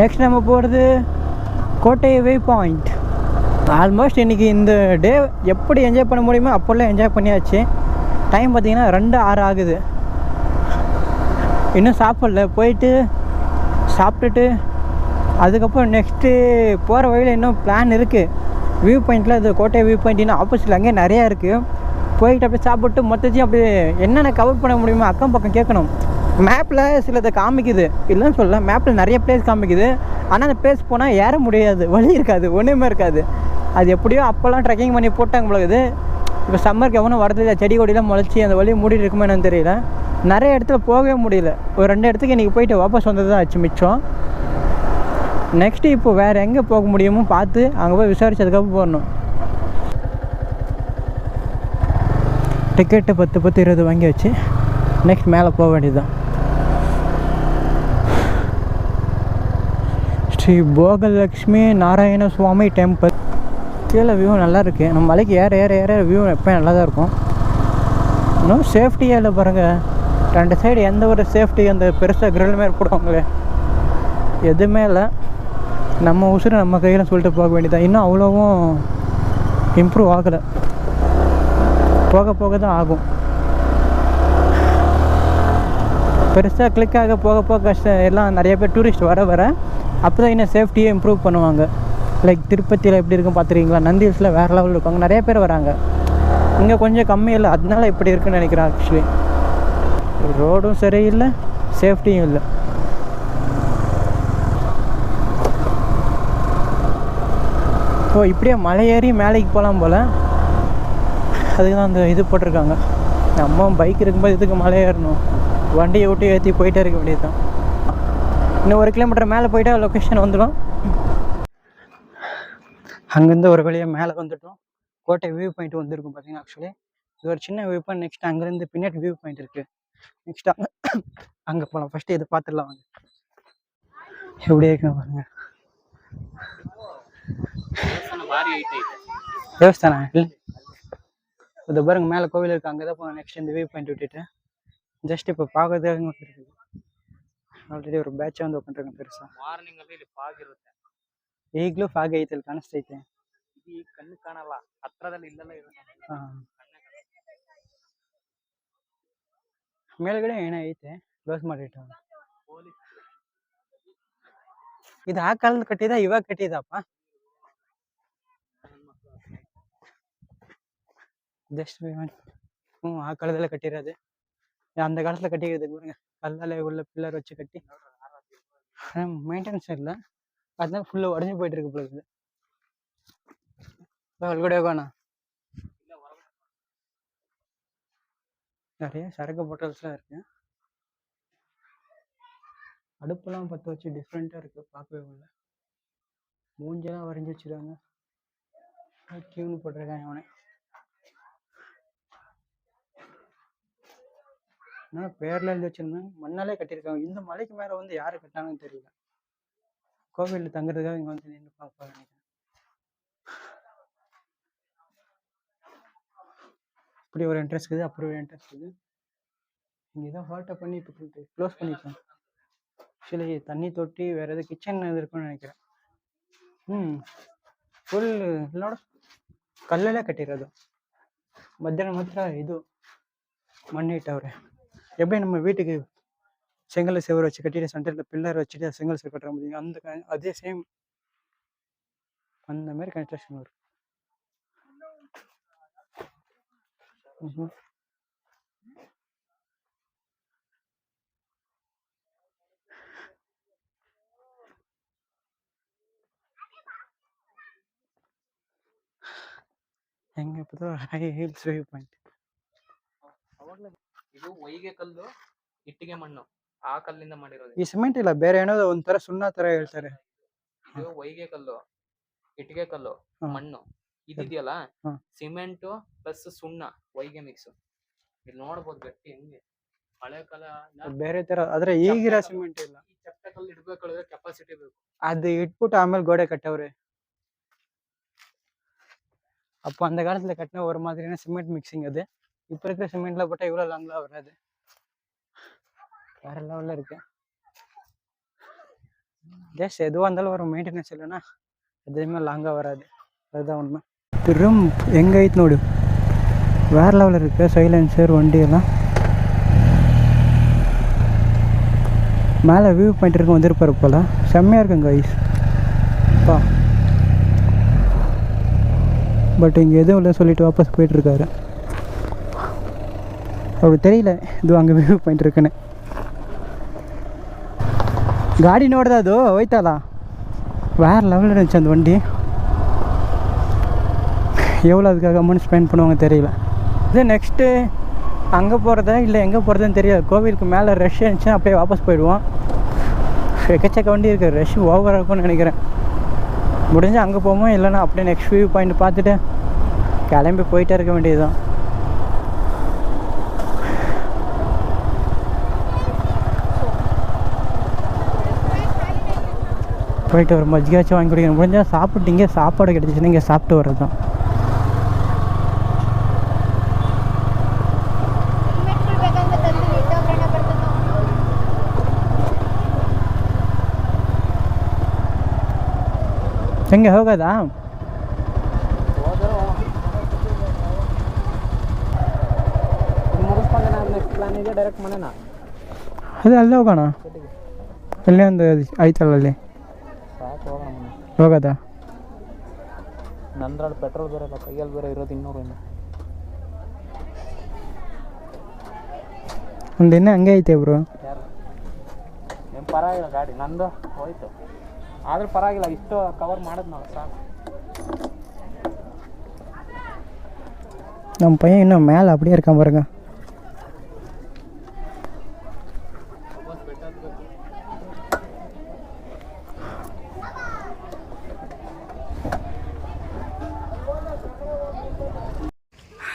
Next நம்ம போகிறது கோட்டை வே பாயிண்ட். ஆல்மோஸ்ட் இன்றைக்கி இந்த டே எப்படி என்ஜாய் பண்ண முடியுமோ அப்போல்லாம் என்ஜாய் பண்ணியாச்சு. டைம் பார்த்திங்கன்னா 2:06 ஆகுது. இன்னும் சாப்பிடல. போயிட்டு சாப்பிட்டுட்டு அதுக்கப்புறம் நெக்ஸ்ட்டு போகிற வழியில் இன்னும் பிளான் இருக்குது. வியூ பாயிண்ட்டில் இது கோட்டை வியூ பாயிண்ட் இன்னும் ஆப்போசிட்டில் அங்கேயே நிறையா இருக்குது. போயிட்டு அப்படியே சாப்பிட்டு மொத்தத்தையும் அப்படியே என்னென்ன கவர் பண்ண முடியுமோ அக்கம் பக்கம் கேட்கணும். மேப்பில் சிலதை காமிக்குது, இல்லைன்னு சொல்லல, மேப்பில் நிறைய பிளேஸ் காமிக்குது. ஆனால் அந்த பிளேஸ் போனால் ஏற முடியாது, வழி இருக்காது, ஒன்றுமே இருக்காது. அது எப்படியோ அப்போல்லாம் ட்ரெக்கிங் பண்ணி போட்டாங்க போலகுது. இப்போ சம்மருக்கு எவனும் வரதில்லை, செடி கொடியெலாம் முளைச்சி அந்த வழி மூடிட்டு இருக்குமே என்னன்னு தெரியல. நிறைய இடத்துல போகவே முடியல. ஒரு 2 இடத்துக்கு இன்றைக்கி போயிட்டு வாபஸ் வந்தது தான் ஆச்சு மிச்சம். நெக்ஸ்ட்டு இப்போ வேறு எங்கே போக முடியுமோ பார்த்து அங்கே போய் விசாரிச்சதுக்கப்புறம் போடணும். டிக்கெட்டு 10, 10, 20 வாங்கி வச்சு நெக்ஸ்ட் மேலே போக வேண்டியது தான். ஸ்ரீ போகலட்சுமி நாராயண சுவாமி டெம்பிள். கீழே வியூ நல்லா இருக்குது. நம்ம மலைக்கு ஏற ஏற ஏற வியூ எப்போ நல்லா தான் இருக்கும். இன்னும் சேஃப்டியாக இல்லை பாருங்கள். 2 சைடு எந்த ஒரு சேஃப்டி, அந்த பெருசாக கிரில் மாரி போடுவாங்களே, எதுவுமே இல்லை. நம்ம உசுறு நம்ம கையில் சொல்லிட்டு போக வேண்டியதான். இன்னும் அவ்வளோவும் இம்ப்ரூவ் ஆகலை, போக போக தான் ஆகும். பெருசாக கிளிக்காக போக போக கஷ்டம். எல்லாம் நிறைய பேர் டூரிஸ்ட் வர வர அப்போ தான் இன்னும் சேஃப்டியை இம்ப்ரூவ் பண்ணுவாங்க. லைக் திருப்பதியில் எப்படி இருக்கும் பார்த்துருக்கீங்களா? நந்தி ஹில்ஸில் வேறு லெவலில் இருப்பாங்க, நிறைய பேர் வராங்க. இங்கே கொஞ்சம் கம்மி இல்லை, அதனால இப்படி இருக்குன்னு நினைக்கிறேன். ஆக்சுவலி ரோடும் சரியில்லை, சேஃப்டியும் இல்லை. ஸோ இப்படியே மலை ஏறி மேலேக்கு போகலாம் போல். அதுக்கு தான் அந்த இது போட்டிருக்காங்க. நம்ம பைக் இருக்கும்போது இதுக்கு மலை ஏறணும், வண்டியை விட்டு ஏற்றி போயிட்டே இருக்க வேண்டியது தான். இன்னும் 1 கிலோமீட்டர் மேலே போயிட்டா லொக்கேஷன் வந்துடும். அங்கேருந்து ஒரு வழியாக மேலே வந்துட்டோம். கோட்டை வியூ பாயிண்ட் வந்துருக்கும் பார்த்தீங்கன்னா. ஆக்சுவலி இது ஒரு சின்ன வியூ பாயிண்ட். நெக்ஸ்ட் அங்கேருந்து பின்னாடி வியூ பாயிண்ட் இருக்குது. நெக்ஸ்ட் அங்கே போகலாம். ஃபஸ்ட்டு இது பார்த்துடலாம் வாங்க. எப்படி இருக்குன்னு பாருங்க. தேவஸ்தானம் இல்லை, இது பாருங்க மேலே கோவில் இருக்குது. அங்கே தான் போகணும். நெக்ஸ்ட் இந்த வியூ பாயிண்ட் விட்டுட்டு ஜஸ்ட் இப்போ பார்க்கறதுக்காக இருக்குது. ಆಲ್ರೆಡಿ ಅವರು ಬ್ಯಾಚ್ ಒಂದು ಹೋಗ್ಕೊಂಡ್ರೆ ಪೆರುಸಾ ಮಾರ್ನಿಂಗ್ ಅಲ್ಲಿ ಇಲ್ಲಿ ಫಾಗ್ ಇರುತ್ತೆ. ಈಗಲೂ ಫಾಗ್ ಐತಲ್ಲಿ ಕಾಣಿಸ್ತೈತೆ. ಇದು ಈಗ ಕಣ್ಣು ಕಾಣಲ್ಲ, ಹತ್ರದಲ್ಲಿ ಇಲ್ಲೆಲ್ಲ ಇರುತ್ತೆ. ಮೇಲ್ಗಡೆ ಏನೋ ಐತೆ, ಕ್ಲೋಸ್ ಮಾಡಿಟ್ಟ. ಇದು ಆ ಕಾಲದಲ್ಲಿ ಕಟ್ಟಿದ, ಇವಾಗ ಕಟ್ಟಿದಪ್ಪ. ஜஸ்ட் ಆ ಕಾಲದಲ್ಲೇ ಕಟ್ಟಿರೋದು. அந்த காலத்துல கட்டிக்கிறது பாருங்க, கல்லால உள்ள பில்லர் வச்சு கட்டி. மெயின்டெனன்ஸ் இல்லை, அதனால ஃபுல்லாக உடஞ்சி போயிட்டு இருக்கு போல இருக்குது. கூட வேணா நிறைய சரக்கு பாட்டில்ஸ்லாம் இருக்கு. அடுப்பெல்லாம் பற்ற வச்சு டிஃப்ரெண்ட்டாக இருக்குது, பார்க்கவே இல்லை. மூஞ்செல்லாம் வரைஞ்சி வச்சுருக்காங்க, கியூன்னு போட்டிருக்காங்க அவனை. ஆனால் பேரில் எழுதி வச்சுருந்தாங்க, மண்ணாலே கட்டியிருக்காங்க. இந்த மலைக்கு மேலே வந்து யார் கட்டினாங்கன்னு தெரியல. கோவிலில் தங்குறதுக்காக இங்கே வந்து நின்று பார்ப்பா நினைக்கிறேன். இப்படி ஒரு என்ட்ரன்ஸ் இருக்குது, அப்படி ஒரு என்ட்ரன்ஸ் இருக்குது. இங்கே தான் ஃபால்ட்டை பண்ணி இப்போ க்ளோஸ் பண்ணிப்பேன். ஆக்சுவலி தண்ணி தொட்டி வேறு எது கிச்சன் எது இருக்குன்னு நினைக்கிறேன். ಫುಲ್ ನೋಡು ಕಲ್ಲಲ್ಲೇ ಕಟ್ಟಿರೋದು. ಮಧ್ಯಾಹ್ನ ಮಾತ್ರ ಇದು மண்ணு இட்டவரை. எப்படி நம்ம வீட்டுக்கு செங்கல் செவரு வச்சு கட்டிட்டு சென்டரில் பில்லர் வச்சுட்டு செங்கல் செவரு கட்டுற முடியும், அந்த அதே சேம் அந்த மாதிரி கன்ஸ்ட்ரக்ஷன் வரும். ಹೆಂಗೆ ಹೈ ಹಿಲ್ಸ್ ವ್ಯೂ ಪಾಯಿಂಟ್. ಇದು ಹೊಯ್ಗೆ ಕಲ್ಲು, ಇಟ್ಟಿಗೆ ಮಣ್ಣು, ಆ ಕಲ್ಲಿಂದ ಮಾಡಿರೋದು. ಈ ಸಿಮೆಂಟ್ ಇಲ್ಲ, ಬೇರೆ ಏನೋ ಒಂಥರ ಸುಣ್ಣ ತರ ಹೇಳ್ತಾರೆ. ಇದು ಹೊಯ್ಗೆ ಕಲ್ಲು, ಇಟ್ಟಿಗೆ ಕಲ್ಲು, ಮಣ್ಣು. ಇದಿದೆಯಲ್ಲ ಸಿಮೆಂಟ್ ಪ್ಲಸ್ ಸುಣ್ಣ, ಹೊಯ್ಗೆ ಮಿಕ್ಸ್. ಇಲ್ಲಿ ನೋಡ್ಬೋದು ಗಟ್ಟಿ ಹೆಂಗೆ ಹಳೆ ಕಾಲ ಬೇರೆ ತರ. ಆದ್ರೆ ಈಗಿರೋ ಸಿಮೆಂಟ್ ಇಲ್ಲ. ಈ ಚಪ್ಪೆ ಕಲ್ಲು ಇಡ್ಬೇಕಾದ್ರೆ ಕೆಪಾಸಿಟಿ ಬೇಕು. அது இட்புட்டு ஆಮೇಲೆ கோடை கட்டவரு. அப்போ அந்த காலத்துல கட்டின ஒரு மாதிரியான சிமெண்ட் மிக்சிங் அது. இப்போ இருக்கிற சிமெண்ட்ல போட்டால் இவ்வளோ லாங்லாம் வராது, வேற லெவலில் இருக்கு. ஜஸ்ட் எதுவாக இருந்தாலும் ஒரு மெயின்டெனன்ஸ் இல்லைன்னா எதுவுமே லாங்காக வராது. அதுதான் உண்மை. ரூம் எங்கே ஆயிட்டு நோடு வேறு லெவலில் இருக்குது. சைலன்சர் வண்டியெல்லாம் மேலே வியூ பாயிண்ட் இருக்க வந்துருப்பாரு போல். செம்மையாக இருக்குங்க ஐஸ் அப்பா. பட் இங்கே எதுவும் இல்லை சொல்லிட்டு வாபஸ் போயிட்டுருக்காரு. அவருக்கு தெரியல ಇದು ಹಂಗೆ ವ್ಯೂ ಪಾಯಿಂಟ್ ಇರ್ಕನೆ ಗಾಡಿ ನೋಡ್ದೆ ಅದು ಹೋಯ್ತಲ್ಲ வேறு லெவலில் இருந்துச்சு அந்த வண்டி. எவ்வளோ அதுக்காக அமௌண்ட் ஸ்பெண்ட் பண்ணுவாங்க தெரியல. இது நெக்ஸ்ட்டு அங்கே போகிறதா இல்லை எங்கே போகிறதுன்னு தெரியாது. கோவிலுக்கு மேலே ரஷ் இருந்துச்சுன்னா அப்படியே வாபஸ் போயிடுவோம். எக்கச்சக்க வண்டி இருக்குது, ரஷ் ஓவராக இருக்கும்னு நினைக்கிறேன். முடிஞ்சால் அங்கே போவோம், இல்லைன்னா அப்படியே நெக்ஸ்ட் வியூ பாயிண்ட் பார்த்துட்டு கிளம்பி போயிட்டே இருக்க வேண்டியது தான். போயிட்டு ஒரு மஜ்ஜிகாச்சும் வாங்கி குடிக்கணும். முடிஞ்சால் சாப்பிட்டு இங்கே சாப்பாடு கிடச்சிச்சின்னா இங்கே சாப்பிட்டு வர்றது தான். ಹೆಂಗೆ ಹೋಗೋದಾ? ನೆಕ್ಸ್ಟ್ ಪ್ಲಾನ್ ಇದೆ ಡೈರೆಕ್ಟ್ ಮನೆನಾ? ಅದೇ ಅಲ್ಲಿ ಹೋಗೋಣ. ಅಲ್ಲೇ ಒಂದು ಆಯ್ತಲ್ಲ ಅಲ್ಲಿ ಹೋಗೋದಾ? ನಂದ್ರಲ್ಲಿ ಪೆಟ್ರೋಲ್ ಬೇರೆ ಇಲ್ಲ, ಕೈಯಲ್ಲಿ ಬೇರೆ ಇರೋದು 200. ಒಂದು ಇನ್ನೂ ಹಂಗೆ ಐತೆ ಬ್ರೋ. ಯಾರು ಏನು ಪರವಾಗಿಲ್ಲ, ಗಾಡಿ ನಂದು ಹೋಯ್ತು ಆದರೂ ಪರವಾಗಿಲ್ಲ, ಇಷ್ಟು ಕವರ್ ಮಾಡೋದು ನಾವು ಸಾಕು. நம்ம பையன் இன்னும் மேலே அப்படியே இருக்கான் பாருங்க.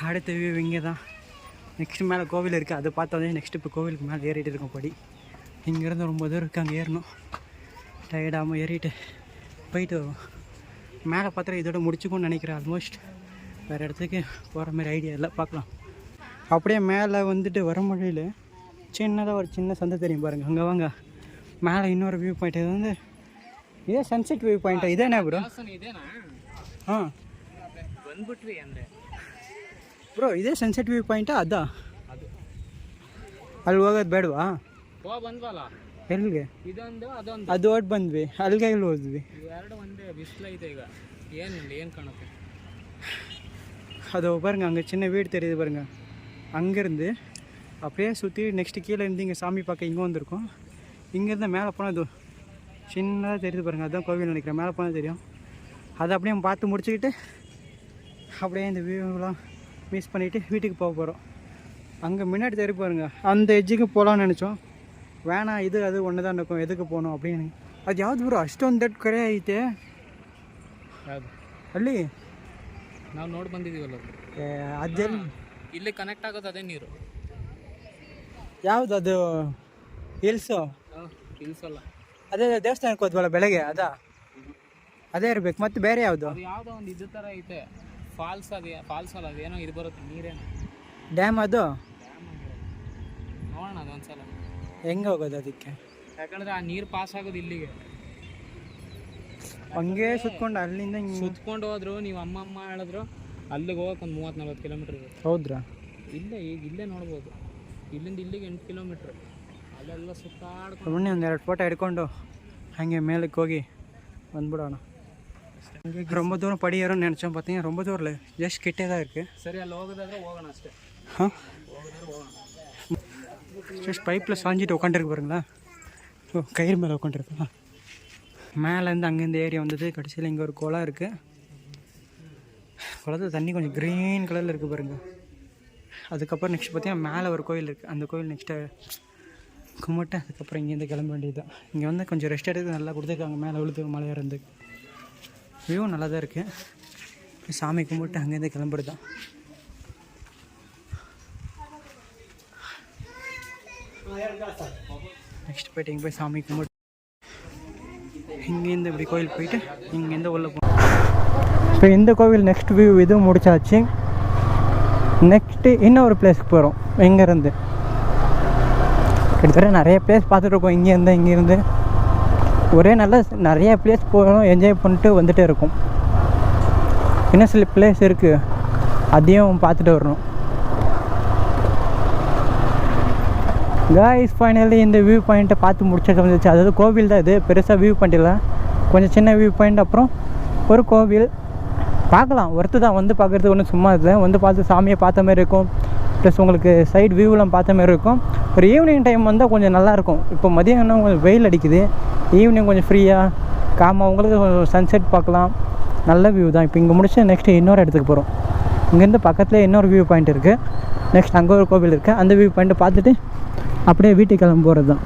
அடுத்த வியூ இங்கே தான். நெக்ஸ்ட் மேலே கோவில் இருக்குது, அதை பார்த்தோன்னே நெக்ஸ்ட் இப்போ கோவிலுக்கு மேலே ஏறிட்டு இருக்கோம் படி. இங்கேருந்து ரொம்ப தூரம் இருக்குது, அங்கே ஏறணும். டயர்டாகாமல் ஏறிட்டு போயிட்டு வரும். மேலே பார்த்தா இதோட முடிச்சுக்கும்னு நினைக்கிறேன். ஆல்மோஸ்ட் வேறு இடத்துக்கு போகிற மாதிரி ஐடியா இல்லை, பார்க்கலாம். அப்படியே மேலே வந்துட்டு வர மொழியில் சின்னதாக ஒரு சின்ன சந்தை தெரியும் பாருங்கள், அங்கே வாங்க. மேலே இன்னொரு வியூ பாயிண்ட், இது வந்து இதே சன்செட் வியூ பாயிண்ட்டா? ಇದೇನಾ ಬ್ರೋ? ಹಾಂ ಬಂದ್ಬಿಟ್ವಿ ಅಂದರೆ ಬ್ರೋ ಇದೇ ಸನ್ಸೆಟ್ ವ್ಯೂ ಪಾಯಿಂಟಾ? ಅದಾ ಅಲ್ಲಿ ಹೋಗೋದು ಬೇಡವಾ? ಬಂದ್ವಲ್ಲ ಎಲ್ಲಿಗೆ? ಇದೊಂದು ಅದೊಂದು, ಅದು ಓಟ್ ಬಂದ್ವಿ, ಅಲ್ಲಿಗೆ ಇಲ್ಲಿ ಹೋದ್ವಿ. ಇವೆರಡು ಒಂದೇ ಬಿಸಿಲೈತೆ ಈಗ. ಏನು ಕಾಣುತ್ತೆ அது பாருங்க, அங்கே சின்ன வீடு தெரியுது பாருங்க. அங்கேருந்து அப்படியே சுற்றி நெக்ஸ்ட்டு கீழே இருந்து இங்கே சாமி பார்க்க இங்கே வந்திருக்கோம். இங்கேருந்து மேலே போனால் அது சின்னதாக தெரியுது பாருங்கள், அதுதான் கோவில் நினைக்கிறேன். மேலே போனால் தெரியும். அதை அப்படியே பார்த்து முடிச்சுக்கிட்டு அப்படியே இந்த வியூலாம் மிஸ் பண்ணிவிட்டு வீட்டுக்கு போக போகிறோம். அங்கே முன்னாடி தெரியும் பாருங்கள், அந்த எஜ்ஜுக்கு போகலான்னு நினச்சோம். வேணாம், இது அது ஒன்று தான் இருக்கும், எதுக்கு போகணும் அப்படின்னு. ಅದು ಯಾವ್ದು ಬ್ರೋ ಅಷ್ಟೊಂದು ದೊಡ್ಡ ಕಡೆ ಐತೆ? ಯಾವುದು ಅಲ್ಲಿ ನಾವು ನೋಡಿ ಬಂದಿದ್ದೀವಲ್ಲ, ಅದೆಲ್ಲಿ ಇಲ್ಲಿ ಕನೆಕ್ಟ್ ಆಗೋದು ಅದೇ ನೀರು. ಯಾವುದು ಅದು? ಹಿಲ್ಸು? ಹಿಲ್ಸ್ ಅಲ್ಲ, ಅದೇ ದೇವಸ್ಥಾನಕ್ಕೆ ಹೋದ್ವಲ್ಲ ಬೆಳಗ್ಗೆ, ಅದಾ? ಅದೇ ಇರಬೇಕು. ಮತ್ತು ಬೇರೆ ಯಾವುದು? ಅದು ಯಾವುದೋ ಒಂದು ಇದು ಥರ ಐತೆ, ಫಾಲ್ಸ್. ಅದು ಫಾಲ್ಸ್ ಅಲ್ಲ, ಅದೇನೋ ಇದು ಬರುತ್ತೆ, ನೀರೇನು ಡ್ಯಾಮ್ ಅದು? ನೋಡೋಣ ಅದೊಂದ್ಸಲ ಹೆಂಗೆ ಹೋಗೋದು ಅದಕ್ಕೆ? ಯಾಕಂದರೆ ಆ ನೀರು ಪಾಸ್ ಆಗೋದು ಇಲ್ಲಿಗೆ. ಹಂಗೆ ಸುತ್ಕೊಂಡು ಅಲ್ಲಿಂದ ಹಿಂಗೆ ಸುತ್ಕೊಂಡು ಹೋದ್ರು, ನೀವು ಅಮ್ಮ ಹೇಳಿದ್ರು ಅಲ್ಲಿಗೆ ಹೋಗಕ್ಕೆ ಒಂದು 30-40 ಕಿಲೋಮೀಟ್ರ್ ಇದೆ. ಹೌದ್ರಾ? ಇಲ್ಲೇ ಈಗ ಇಲ್ಲೇ ನೋಡ್ಬೋದು, ಇಲ್ಲಿಂದ ಇಲ್ಲಿಗೆ 8 ಕಿಲೋಮೀಟ್ರ್. ಅಲ್ಲೆಲ್ಲ ಸುತ್ತಾಡ್ಕೊಂಡು ಬನ್ನಿ, ಒಂದೆರಡು ಫೋಟೋ ಹಿಡ್ಕೊಂಡು ಹಾಗೆ ಮೇಲಕ್ಕೆ ಹೋಗಿ வந்துவிடோಣ. ரொம்ப தூரம் படி ஏறும்னு நினச்சோம், பார்த்தீங்கன்னா ரொம்ப தூரம் இல்லை, ஜஸ்ட் கிட்டே தான் இருக்குது. சரி, ಅಲ್ಲಿ ಹೋಗೋದಾದ್ರೆ ಹೋಗೋಣ ಅಷ್ಟೇ. ಹಾಂ, ஜஸ்ட் பைப்பில் சாஞ்சிட்டு உட்காந்துருக்கு பாருங்களா. ஓ, கயிறு மேலே உட்காந்துருக்கா. மேலேருந்து அங்கேருந்து ஏறி வந்தது. கடைசியில் இங்கே ஒரு குளம் இருக்குது. குளத்துல தண்ணி கொஞ்சம் க்ரீன் கலரில் இருக்குது பாருங்கள். அதுக்கப்புறம் நெக்ஸ்ட் பார்த்தீங்கன்னா மேலே ஒரு கோயில் இருக்குது. அந்த கோயில் நெக்ஸ்ட்டு கும்பிட்டு அதுக்கப்புறம் இங்கேருந்து கிளம்ப வேண்டியது தான். இங்கே வந்து கொஞ்சம் ரெஸ்ட் எடுத்து நல்லா கொடுத்துருக்காங்க. மேலே விழுது மலை ஏறதுக்கு வியூ நல்லா தான் இருக்குது. சாமி கும்பிட்டு அங்கேருந்து கிளம்புறது தான். நெக்ஸ்ட் போய்ட்டு இங்கே போய் சாமி கும்பிட்டு இங்கேருந்து இப்படி கோயில் போயிட்டு இங்கேருந்து உள்ளே போகணும். இப்போ இந்த கோவில் நெக்ஸ்ட் வியூ இது முடிச்சாச்சு. நெக்ஸ்ட்டு இன்னொரு பிளேஸ்க்கு போகிறோம். இங்கேருந்து கிட்டத்தட்ட நிறைய பிளேஸ் பார்த்துட்ருக்கோம். இங்கேருந்து ஒரே நல்ல நிறைய பிளேஸ் போகணும், என்ஜாய் பண்ணிட்டு வந்துகிட்டே இருக்கும். இன்னும் சில பிளேஸ் இருக்குது, அதையும் பார்த்துட்டு வரணும். காய்ஸ் ஃபைனலி இந்த வியூ பாயிண்ட்டை பார்த்து முடிச்சுட்டு வந்துச்சு. அதாவது கோவில் தான் இது, பெருசாக வியூ பாயிண்ட் இல்லை, கொஞ்சம் சின்ன வியூ பாயிண்ட். அப்புறம் ஒரு கோவில் பார்க்கலாம், ஒருத்து தான் வந்து பார்க்குறது ஒன்றும் சும்மா இல்லை. வந்து பார்த்து சாமியை பார்த்த மாதிரி இருக்கும், ப்ளஸ் உங்களுக்கு சைடு வியூவெலாம் பார்த்த மாதிரி இருக்கும். ஒரு ஈவினிங் டைம் வந்தால் கொஞ்சம் நல்லாயிருக்கும். இப்போ மதியானம் கொஞ்சம் வெயில் அடிக்குது, ஈவினிங் கொஞ்சம் ஃப்ரீயாக காமாக உங்களுக்கு சன்செட் பார்க்கலாம். நல்ல வியூ தான். இப்போ இங்கே முடிச்சு நெக்ஸ்ட்டு இன்னொரு இடத்துக்கு போகிறோம். இங்கேருந்து பக்கத்துலேயே இன்னொரு வியூ பாயிண்ட் இருக்குது. நெக்ஸ்ட் அங்கே ஒரு கோவில் இருக்குது, அந்த வியூ பாயிண்ட்டை பார்த்துட்டு அப்படியே வீட்டுக்கு கிளம்ப போகிறது தான்.